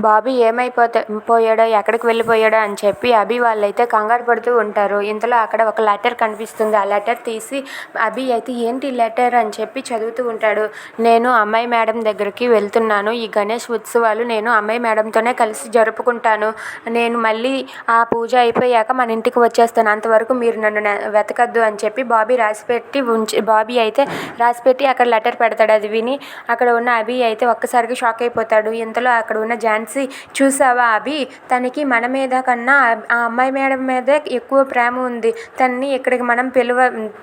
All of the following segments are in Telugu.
బాబీ పోయాడో ఎక్కడికి వెళ్ళిపోయాడో అని చెప్పి అభి వాళ్ళైతే కంగారు పడుతూ ఉంటారు. ఇంతలో అక్కడ ఒక లెటర్ కనిపిస్తుంది. ఆ లెటర్ తీసి అభి అయితే ఏంటి లెటర్ అని చెప్పి చదువుతూ ఉంటాడు. నేను అమ్మాయి మేడం దగ్గరికి వెళ్తున్నాను. ఈ గణేష్ ఉత్సవాలు నేను అమ్మాయి మేడంతోనే కలిసి జరుపుకుంటాను. నేను మళ్ళీ ఆ పూజ అయిపోయాక మన ఇంటికి వచ్చేస్తాను. అంతవరకు మీరు నన్ను వెతకద్దు అని చెప్పి బాబీ అయితే రాసిపెట్టి అక్కడ లెటర్ పెడతాడు. అది విని అక్కడ ఉన్న అభి అయితే ఒక్కసారిగా షాక్ అయిపోతాడు. ఇంతలో అక్కడ ఉన్న ఝాన్సీ, చూసావా అభి, తనకి మన మీద కన్నా ఆ అమ్మాయి మేడం మీదే ఎక్కువ ప్రేమ ఉంది. తనని ఇక్కడికి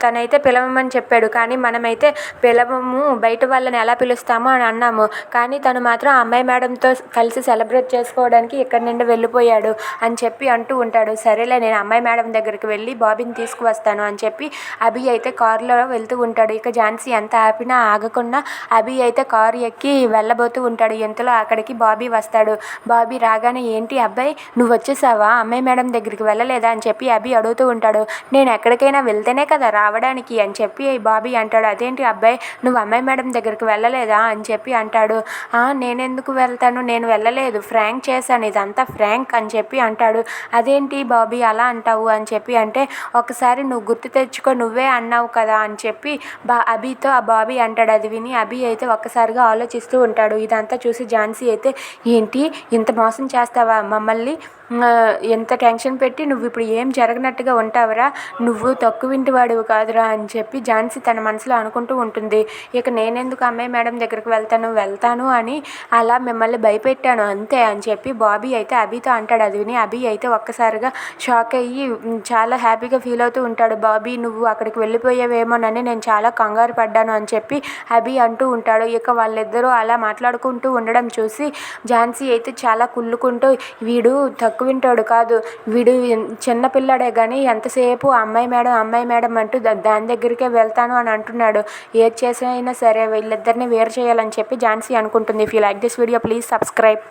తనైతే పిలవమని చెప్పాడు, కానీ మనమైతే పిలవము, బయట వాళ్ళని ఎలా పిలుస్తామో అని అన్నాము. కానీ తను మాత్రం ఆ అమ్మాయి మేడంతో కలిసి సెలబ్రేట్ చేసుకోవడానికి ఇక్కడి నుండి వెళ్ళిపోయాడు అని చెప్పి అంటూ ఉంటాడు. సరేలే, నేను అమ్మాయి మేడం దగ్గరికి వెళ్ళి బాబీని తీసుకువస్తాను అని చెప్పి అభి అయితే కారులో వెళ్తూ ఉంటాడు. ఇక ఝాన్సీ ఎంత ఆపినా ఆగకుండా అభి అయితే కారు ఎక్కి వెళ్ళబోతూ ఉంటాడు. ఇంతలో అక్కడికి బాబీ వస్తాడు. బాబీ రాగానే, ఏంటి అబ్బాయి, నువ్వు వచ్చేసావా, అమ్మాయి మేడం దగ్గరికి వెళ్ళలేదా అని చెప్పి అభి అడుగుతూ ఉంటాడు. నేను ఎక్కడికైనా వెళ్తేనే కదా రావడానికి అని చెప్పి బాబీ అంటాడు. అదేంటి అబ్బాయి, నువ్వు అమ్మాయి మేడం దగ్గరికి వెళ్ళలేదా అని చెప్పి అంటాడు. నేనెందుకు వెళ్తాను, నేను వెళ్ళలేదు, ఫ్రాంక్ చేశాను, ఇదంతా ఫ్రాంక్ అని చెప్పి అంటాడు. అదేంటి బాబీ అలా అంటావు అని చెప్పి అంటే, ఒకసారి నువ్వు గుర్తు తెచ్చుకో, నువ్వే అన్నావు కదా అని చెప్పి అభితో ఆ బాబీ అంటాడు. అది విని అభి అయితే ఒక్కసారిగా ఆలోచిస్తూ ఉంటాడు. ఇదంతా చూసి ఝాన్సీ అయితే, ఏంటి ఇంత మోసం చేస్తావా మమ్మల్ని, ఎంత టెన్షన్ పెట్టి నువ్వు ఇప్పుడు ఏం జరగనట్టుగా ఉంటావురా, నువ్వు తక్కువింటి వాడివి కాదురా అని చెప్పి ఝాన్సీ తన మనసులో అనుకుంటూ ఉంటుంది. ఇక నేనెందుకు అమ్మాయి మేడం దగ్గరికి వెళ్తాను అని అలా మిమ్మల్ని భయపెట్టాను అంతే అని చెప్పి బాబీ అయితే అభితో అంటాడు. అది విని అభి అయితే ఒక్కసారిగా షాక్ అయ్యి చాలా హ్యాపీగా ఫీల్ అవుతూ ఉంటాడు. బాబీ, నువ్వు అక్కడికి వెళ్ళిపోయావేమోనని నేను చాలా కంగారు పడ్డాను అని చెప్పి అభి అంటూ ఉంటాడు. ఇక వాళ్ళిద్దరూ అలా మాట్లాడుకుంటూ ఉండడం చూసి ఝాన్సీ అయితే చాలా కుళ్ళుకుంటూ, వీడు తక్కువింటాడు కాదు, వీడు చిన్నపిల్లాడే కానీ ఎంతసేపు అమ్మాయి మేడం అంటూ దాని దగ్గరికే వెళ్తాను అని అంటున్నాడు. ఏది చేసినా సరే వీళ్ళిద్దరిని వేరు చేయాలని చెప్పి ఝాన్సీ అనుకుంటుంది. If you like this video please subscribe.